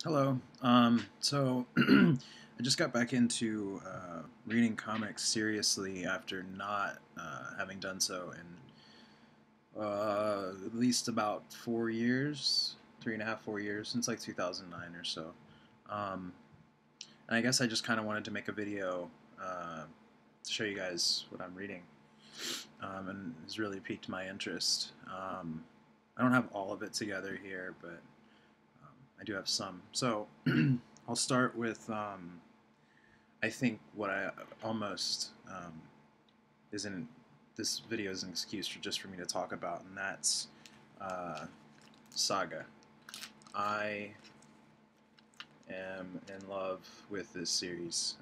Hello. I just got back into reading comics seriously after not having done so in at least about 4 years, 3.5, 4 years, since like 2009 or so. Um, and I guess I just kind of wanted to make a video to show you guys what I'm reading, and it's really piqued my interest. I don't have all of it together here, but I do have some. So I'll start with I think what I almost isn't this video is an excuse for just for me to talk about, and that's uh, Saga. I am in love with this series.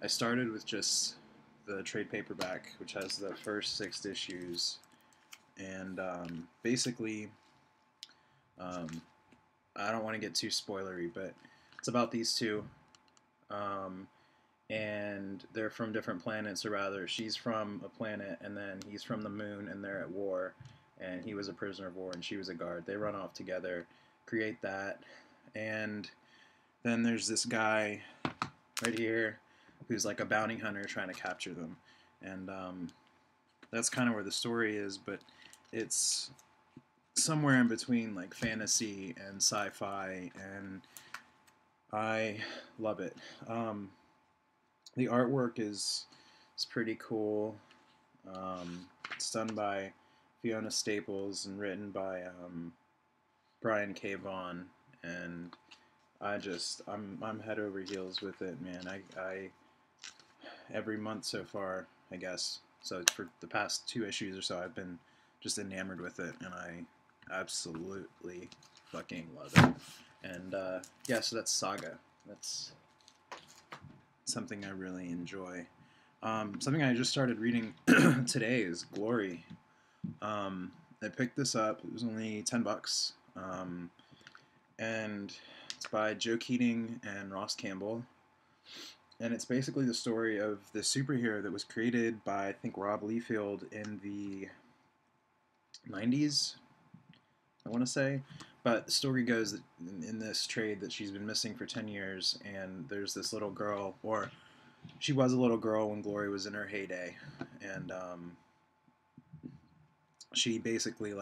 I started with just the trade paperback, which has the first 6 issues, and basically, um, I don't want to get too spoilery, but it's about these two. Um, and they're from different planets, or rather, she's from a planet, and then he's from the moon, and they're at war, and he was a prisoner of war, and she was a guard. They run off together, create that, and then there's this guy right here who's like a bounty hunter trying to capture them, and that's kind of where the story is, but it's somewhere in between like fantasy and sci-fi, and I love it. The artwork is pretty cool. It's done by Fiona Staples and written by Brian K. Vaughan, and I'm head over heels with it, man. I every month so far, I guess. So for the past 2 issues or so, I've been just enamored with it, and I absolutely fucking love it. And yeah, so that's Saga. That's something I really enjoy. Something I just started reading today is Glory. I picked this up. It was only $10, and it's by Joe Keating and Ross Campbell. And it's basically the story of the superhero that was created by, I think, Rob Liefeld in the 90s, I want to say. But the story goes that in this trade that she's been missing for 10 years, and there's this little girl, or she was a little girl when Glory was in her heyday, and she basically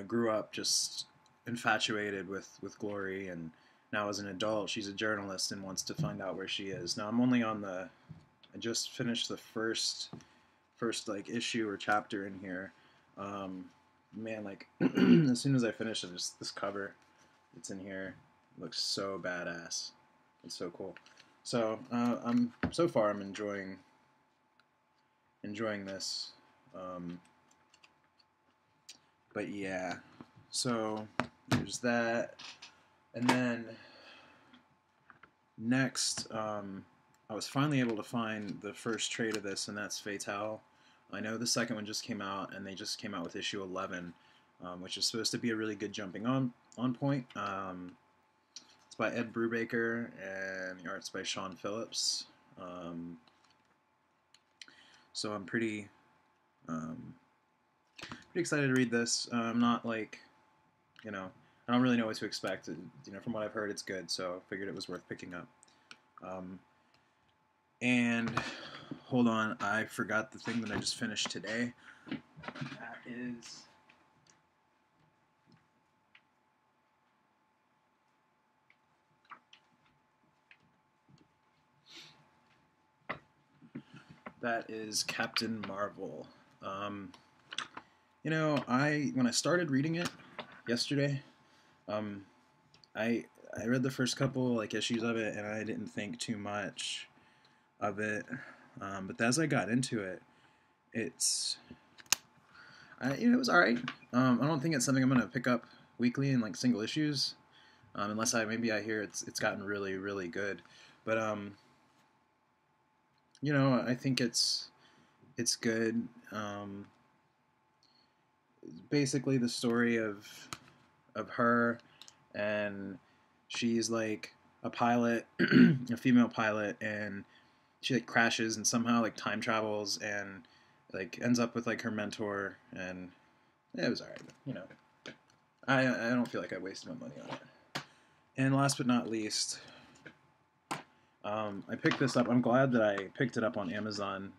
grew up just infatuated with Glory, and now as an adult she's a journalist and wants to find out where she is. Now I'm only on the I just finished the first like issue or chapter in here. Man, like as soon as I finish it, just this cover that's in here looks so badass. It's so cool. So I'm enjoying this. But yeah, so there's that, and then next, I was finally able to find the first trade of this, and that's Fatale. I know the second one just came out, and they just came out with issue 11, which is supposed to be a really good jumping on point. It's by Ed Brubaker, and the art's by Sean Phillips. So I'm pretty excited to read this. I'm not like, I don't really know what to expect. From what I've heard, it's good, so I figured it was worth picking up. And hold on, I forgot the thing that I just finished today. That is Captain Marvel. When I started reading it yesterday, I read the first couple issues of it, and I didn't think too much of it. But as I got into it, it was all right. I don't think it's something I'm gonna pick up weekly in like single issues, unless I hear it's gotten really really good. But I think it's good. Basically, the story of her, and she's like a pilot, a female pilot, and she like crashes and somehow like time travels and like ends up with like her mentor, and it was alright. I don't feel like I wasted my money on it. And last but not least, I picked this up. I'm glad that I picked it up on Amazon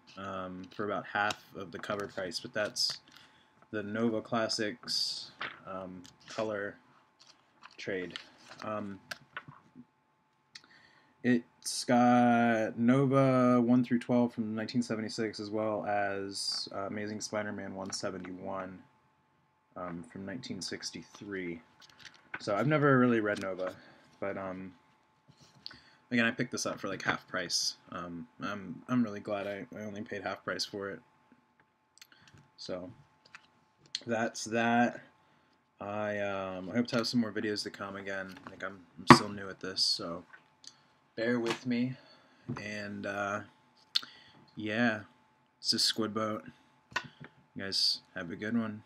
for about half of the cover price, but that's the Nova Classics color trade. It's got Nova 1 through 12 from 1976, as well as Amazing Spider-Man 171 from 1963. So I've never really read Nova, but again, I picked this up for like half price. I'm really glad I only paid half price for it. So that's that. I hope to have some more videos to come again. Like I'm still new at this, so bear with me. And yeah, it's a Squid Boat. You guys have a good one.